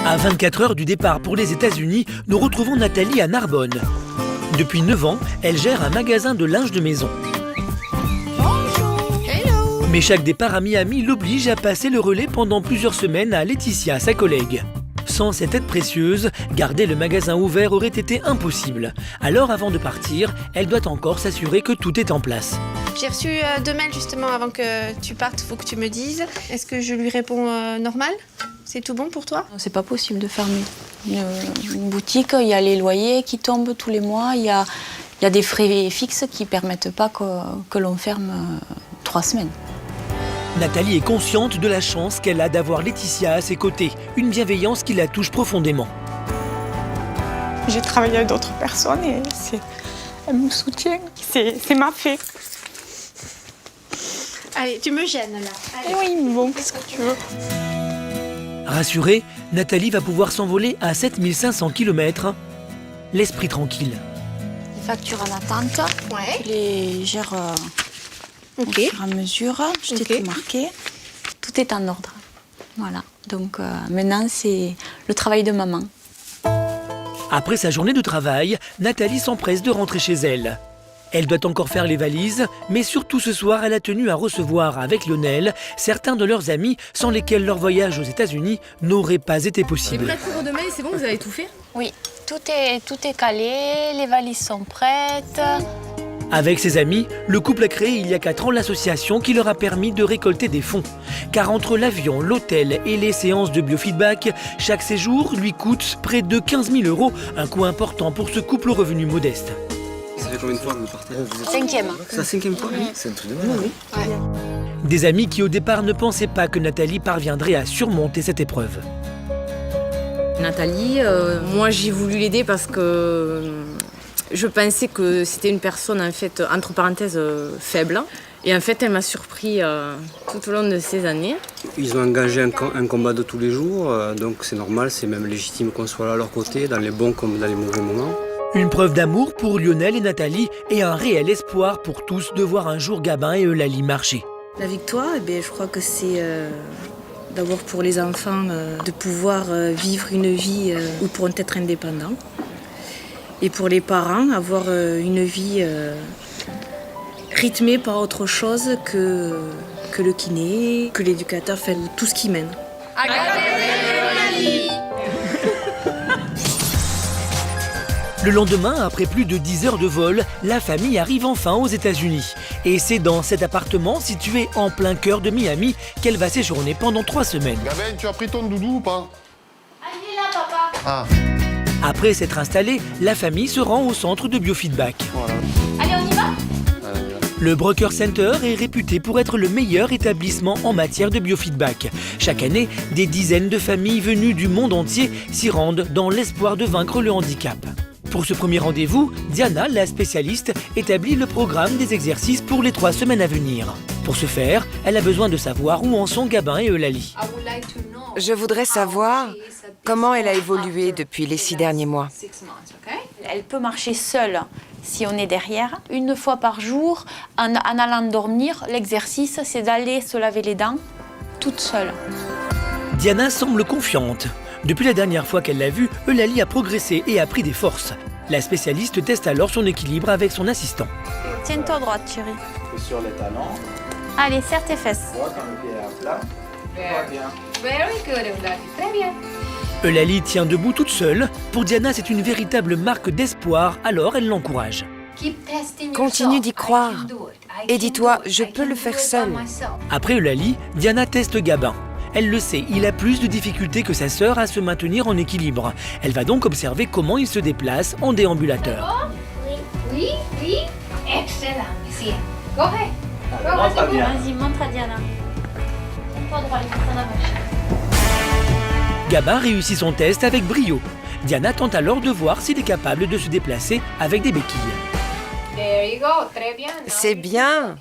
À 24 heures du départ pour les États-Unis, nous retrouvons Nathalie à Narbonne. Depuis 9 ans, elle gère un magasin de linge de maison. Mais chaque départ à Miami l'oblige à passer le relais pendant plusieurs semaines à Laetitia, sa collègue. Sans cette aide précieuse, garder le magasin ouvert aurait été impossible. Alors avant de partir, elle doit encore s'assurer que tout est en place. J'ai reçu 2 mails justement avant que tu partes, il faut que tu me dises. Est-ce que je lui réponds normal? C'est tout bon pour toi? C'est pas possible de fermer une boutique. Il y a les loyers qui tombent tous les mois. Il y a des frais fixes qui permettent pas que l'on ferme 3 semaines. Nathalie est consciente de la chance qu'elle a d'avoir Laetitia à ses côtés, une bienveillance qui la touche profondément. J'ai travaillé avec d'autres personnes et elle me soutient. C'est ma fée. Allez, tu me gênes là. Allez. Oui, bon, qu'est-ce que tu veux? Rassurée, Nathalie va pouvoir s'envoler à 7500 km, l'esprit tranquille. Les factures en attente, Ouais. tu les gères au Ok. fur et à mesure. Je t'ai tout marqué. Tout est en ordre. Voilà. Donc maintenant, c'est le travail de maman. Après sa journée de travail, Nathalie s'empresse de rentrer chez elle. Elle doit encore faire les valises, mais surtout ce soir, elle a tenu à recevoir avec Lionel certains de leurs amis sans lesquels leur voyage aux États-Unis n'aurait pas été Les possible. prêts pour demain, c'est bon, vous avez tout fait? Oui, tout est calé, les valises sont prêtes. Avec ses amis, le couple a créé il y a 4 ans l'association qui leur a permis de récolter des fonds. Car entre l'avion, l'hôtel et les séances de biofeedback, chaque séjour lui coûte près de 15 000 €, un coût important pour ce couple aux revenus modestes. Ça fait combien de fois que vous partez? 5e. C'est la 5e fois? C'est un truc de malade. Des amis qui au départ ne pensaient pas que Nathalie parviendrait à surmonter cette épreuve. Nathalie, moi j'ai voulu l'aider parce que je pensais que c'était une personne en fait, entre parenthèses, faible. Et en fait, elle m'a surpris tout au long de ces années. Ils ont engagé un combat de tous les jours, donc c'est normal, c'est même légitime qu'on soit là à leur côté, dans les bons comme dans les mauvais moments. Une preuve d'amour pour Lionel et Nathalie et un réel espoir pour tous de voir un jour Gabin et Eulalie marcher. La victoire, je crois que c'est d'abord pour les enfants de pouvoir vivre une vie où ils pourront être indépendants. Et pour les parents, avoir une vie rythmée par autre chose que le kiné, que l'éducateur, fait tout ce qui mène. Le lendemain, après plus de 10 heures de vol, la famille arrive enfin aux États-Unis. Et c'est dans cet appartement situé en plein cœur de Miami qu'elle va séjourner pendant 3 semaines. Gabin, tu as pris ton doudou ou pas? Il est là, papa. Ah, Après s'être installée, la famille se rend au centre de biofeedback. voilà. Allez, on y va? Le Broker Center est réputé pour être le meilleur établissement en matière de biofeedback. Chaque année, des dizaines de familles venues du monde entier s'y rendent dans l'espoir de vaincre le handicap. Pour ce premier rendez-vous, Diana, la spécialiste, établit le programme des exercices pour les 3 semaines à venir. Pour ce faire, elle a besoin de savoir où en sont Gabin et Eulalie. Je voudrais savoir comment elle a évolué depuis les 6 derniers mois. Elle peut marcher seule si on est derrière. 1 fois par jour, en allant dormir, l'exercice, c'est d'aller se laver les dents toute seule. Diana semble confiante. Depuis la dernière fois qu'elle l'a vue, Eulalie a progressé et a pris des forces. La spécialiste teste alors son équilibre avec son assistant. Tiens-toi droite, chérie. Sur les talons, Allez, serre tes fesses. droite, quand le pied est à plat. Tout va bien. Very good, Eulalie. Très bien. Eulalie tient debout toute seule. Pour Diana, c'est une véritable marque d'espoir, alors elle l'encourage. Continue d'y croire. Et dis-toi, je peux le faire seule. Après Eulalie, Diana teste Gabin. Elle le sait, il a plus de difficultés que sa sœur à se maintenir en équilibre. Elle va donc observer comment il se déplace en déambulateur. Oui, excellent. Ici. Go ahead. Allez, montre bien. Vas-y, montre à Diana. Tiens-toi droit, les fesses en avant. Gabin réussit son test avec brio. Diana tente alors de voir s'il est capable de se déplacer avec des béquilles. There you go. Très bien. C'est bien.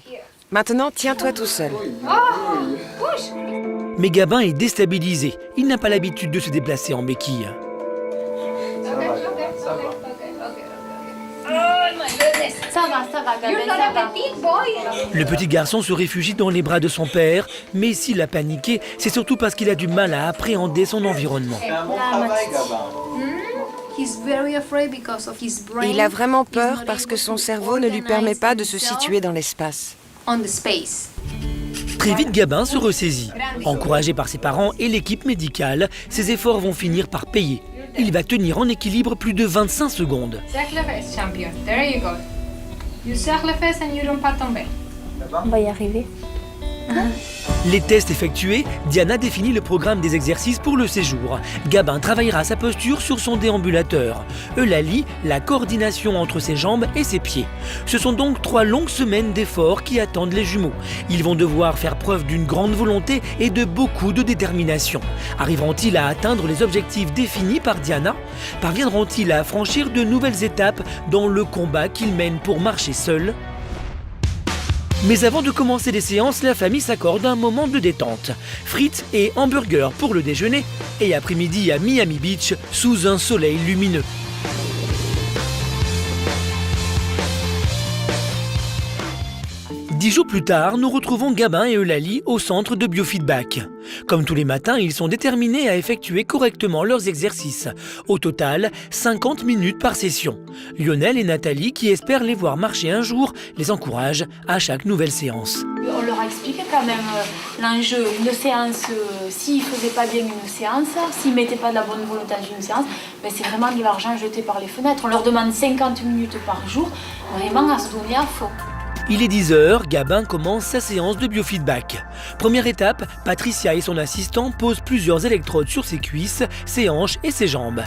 Maintenant, tiens-toi tout seul. Push. Mais Gabin est déstabilisé. Il n'a pas l'habitude de se déplacer en béquille. Oh my goodness. Ça va, Gabin, ça va. Le petit garçon se réfugie dans les bras de son père, mais s'il a paniqué, c'est surtout parce qu'il a du mal à appréhender son environnement. C'est un bon travail, Gabin. Il a vraiment peur parce que son cerveau ne lui permet pas de se situer dans l'espace. Très vite, Gabin se ressaisit. Encouragé par ses parents et l'équipe médicale, ses efforts vont finir par payer. Il va tenir en équilibre plus de 25 secondes. On va y arriver. Les tests effectués, Diana définit le programme des exercices pour le séjour. Gabin travaillera sa posture sur son déambulateur. Eulalie, la coordination entre ses jambes et ses pieds. Ce sont donc 3 longues semaines d'efforts qui attendent les jumeaux. Ils vont devoir faire preuve d'une grande volonté et de beaucoup de détermination. Arriveront-ils à atteindre les objectifs définis par Diana? Parviendront-ils à franchir de nouvelles étapes dans le combat qu'ils mènent pour marcher seuls? Mais avant de commencer les séances, la famille s'accorde un moment de détente. Frites et hamburgers pour le déjeuner et après-midi à Miami Beach sous un soleil lumineux. Dix jours plus tard, nous retrouvons Gabin et Eulalie au centre de biofeedback. Comme tous les matins, ils sont déterminés à effectuer correctement leurs exercices. Au total, 50 minutes par session. Lionel et Nathalie, qui espèrent les voir marcher un jour, les encouragent à chaque nouvelle séance. On leur a expliqué quand même l'enjeu. Une séance, s'ils ne faisaient pas bien une séance, s'ils ne mettaient pas de la bonne volonté dans une séance, ben c'est vraiment de l'argent jeté par les fenêtres. On leur demande 50 minutes par jour, vraiment à se donner à fond. Il est 10h, Gabin commence sa séance de biofeedback. Première étape, Patricia et son assistant posent plusieurs électrodes sur ses cuisses, ses hanches et ses jambes.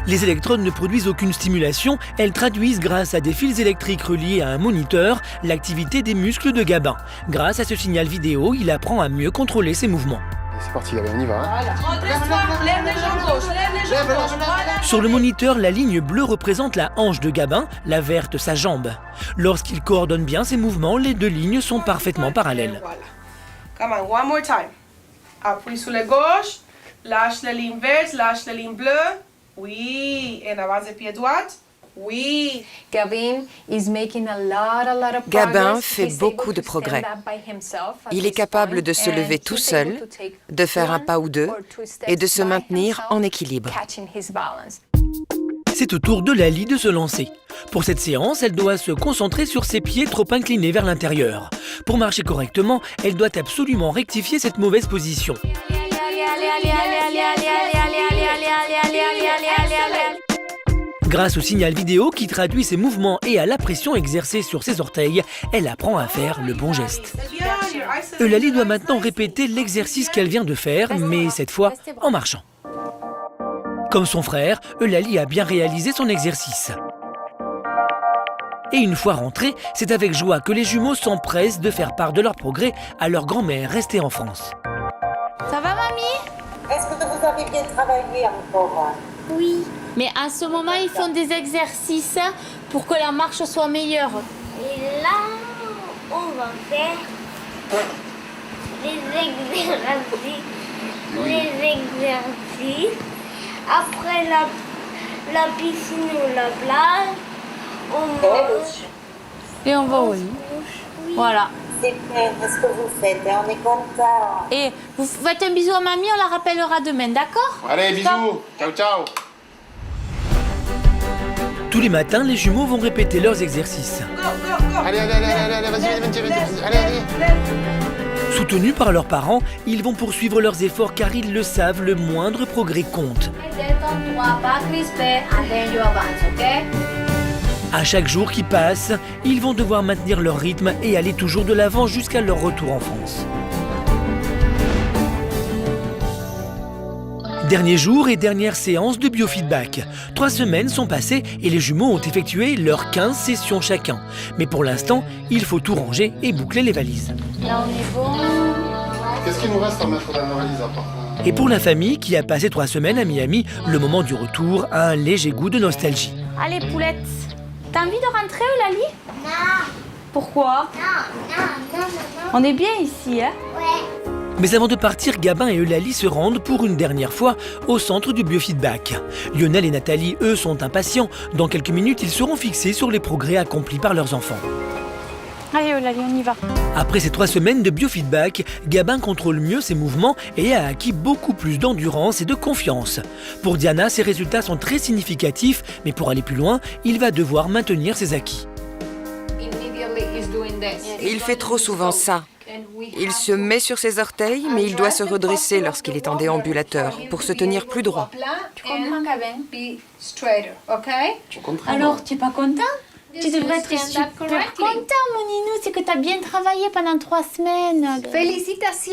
Les électrodes ne produisent aucune stimulation, elles traduisent grâce à des fils électriques reliés à un moniteur l'activité des muscles de Gabin. Grâce à ce signal vidéo, il apprend à mieux contrôler ses mouvements. C'est parti, Gabin, on y va. Sur le moniteur, la ligne bleue représente la hanche de Gabin, la verte sa jambe. Lorsqu'il coordonne bien ses mouvements, les 2 lignes sont parfaitement parallèles. Come on, one more time. Appuie sur la gauche, lâche la ligne verte, lâche la ligne bleue. Oui, et avance le pied droit. Oui. Gabin fait beaucoup de progrès. Il est capable de se lever tout seul, de faire un pas ou 2 et de se maintenir en équilibre. C'est au tour d'Eulalie de se lancer. Pour cette séance, elle doit se concentrer sur ses pieds trop inclinés vers l'intérieur. Pour marcher correctement, elle doit absolument rectifier cette mauvaise position. Grâce au signal vidéo qui traduit ses mouvements et à la pression exercée sur ses orteils, elle apprend à faire le bon geste. Eulalie doit maintenant répéter l'exercice qu'elle vient de faire, mais cette fois en marchant. Comme son frère, Eulalie a bien réalisé son exercice. Et une fois rentrés, c'est avec joie que les jumeaux s'empressent de faire part de leur progrès à leur grand-mère restée en France. Ça va, mamie? Est-ce que vous avez bien travaillé encore? Oui. Mais à ce moment, ils font des exercices pour que la marche soit meilleure. Et là, on va faire les exercices. Après la piscine ou la plage, on mange. Et on va au lit. Oui. Voilà. C'est bien ce que vous faites, on est content. Et vous faites un bisou à mamie, on la rappellera demain, d'accord? Allez, bisous. Ciao, ciao. Tous les matins, les jumeaux vont répéter leurs exercices. Allez, vas-y, allez. Soutenus par leurs parents, ils vont poursuivre leurs efforts car ils le savent, le moindre progrès compte. Détends-toi, pas crispé, and then you avance, ok? À chaque jour qui passe, ils vont devoir maintenir leur rythme et aller toujours de l'avant jusqu'à leur retour en France. Dernier jour et dernière séance de biofeedback. 3 semaines sont passées et les jumeaux ont effectué leurs 15 sessions chacun. Mais pour l'instant, il faut tout ranger et boucler les valises. Là, on est bon. Qu'est-ce qu'il nous reste à mettre dans la valise à part? Et pour la famille qui a passé 3 semaines à Miami, le moment du retour a un léger goût de nostalgie. Allez, poulette. T'as envie de rentrer, Eulalie? Non. Pourquoi? Non. On est bien ici, hein? Ouais. Mais avant de partir, Gabin et Eulalie se rendent pour une dernière fois au centre du biofeedback. Lionel et Nathalie, eux, sont impatients. Dans quelques minutes, ils seront fixés sur les progrès accomplis par leurs enfants. Allez Eulalie, on y va. Après ces 3 semaines de biofeedback, Gabin contrôle mieux ses mouvements et a acquis beaucoup plus d'endurance et de confiance. Pour Diana, ses résultats sont très significatifs, mais pour aller plus loin, il va devoir maintenir ses acquis. Il fait trop souvent ça. Il se met sur ses orteils, mais il doit se redresser lorsqu'il est en déambulateur pour se tenir plus droit. Tu comprends, Gabin? Alors, tu n'es pas content? Tu devrais être super content, mon Ninou. C'est que tu as bien travaillé pendant 3 semaines. Félicitations.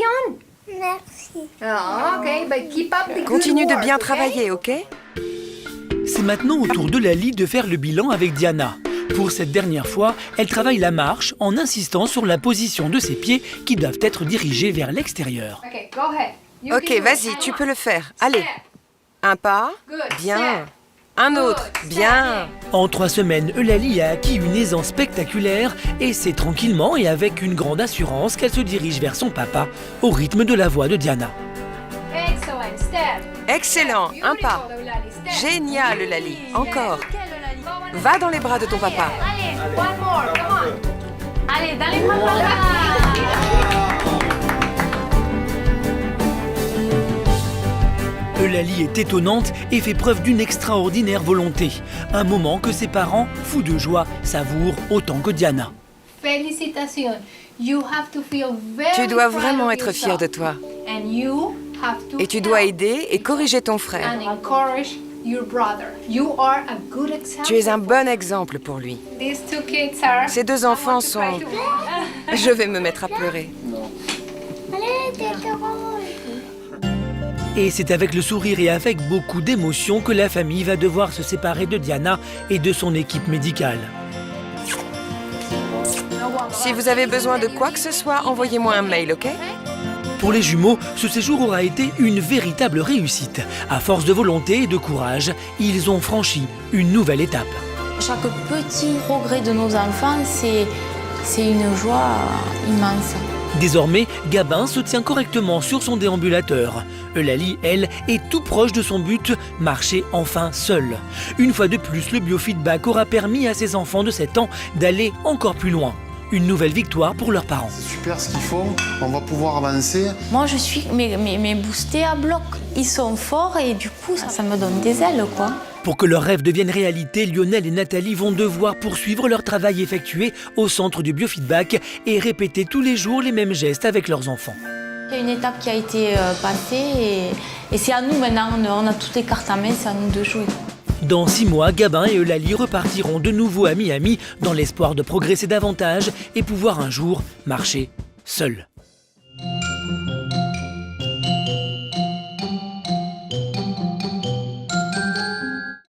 Merci. Oh, ok, but keep up the good Continue de work, bien ok? travailler, ok? C'est maintenant au tour de Lali de faire le bilan avec Diana. Pour cette dernière fois, elle travaille la marche en insistant sur la position de ses pieds qui doivent être dirigés vers l'extérieur. Ok, go ahead. You Ok, can do it. vas-y, tu peux le faire. Allez. Un pas. Bien. Un autre. Bien. En 3 semaines, Eulalie a acquis une aisance spectaculaire et c'est tranquillement et avec une grande assurance qu'elle se dirige vers son papa au rythme de la voix de Diana. Excellent. Step. Excellent. Un pas. Génial, Eulalie. Encore. Va dans les bras de ton papa. Allez, one more, come on. Allez, dans les bras de papa. Eulalie est étonnante et fait preuve d'une extraordinaire volonté. Un moment que ses parents, fous de joie, savourent autant que Diana. Félicitations. You have to feel very Tu dois proud vraiment of être fier yourself. de toi. And you have to Et tu dois help aider et corriger ton frère. and encourage your brother. You are a good example. Tu es un bon exemple pour lui. These 2 kids are. Ces 2 enfants sont... Je vais me mettre à pleurer. Et c'est avec le sourire et avec beaucoup d'émotion que la famille va devoir se séparer de Diana et de son équipe médicale. Si vous avez besoin de quoi que ce soit, envoyez-moi un mail, ok? Pour les jumeaux, ce séjour aura été une véritable réussite. À force de volonté et de courage, ils ont franchi une nouvelle étape. Chaque petit progrès de nos enfants, c'est une joie immense. Désormais, Gabin se tient correctement sur son déambulateur. Eulalie, elle, est tout proche de son but, marcher enfin seule. Une fois de plus, le biofeedback aura permis à ses enfants de 7 ans d'aller encore plus loin. Une nouvelle victoire pour leurs parents. C'est super ce qu'ils font, on va pouvoir avancer. Moi, je suis mais boostée à bloc. Ils sont forts et du coup, ça me donne des ailes, quoi. Pour que leurs rêves deviennent réalité, Lionel et Nathalie vont devoir poursuivre leur travail effectué au centre du biofeedback et répéter tous les jours les mêmes gestes avec leurs enfants. Il y a une étape qui a été passée et c'est à nous maintenant, on a toutes les cartes en main, c'est à nous de jouer. Dans 6 mois, Gabin et Eulalie repartiront de nouveau à Miami dans l'espoir de progresser davantage et pouvoir un jour marcher seuls.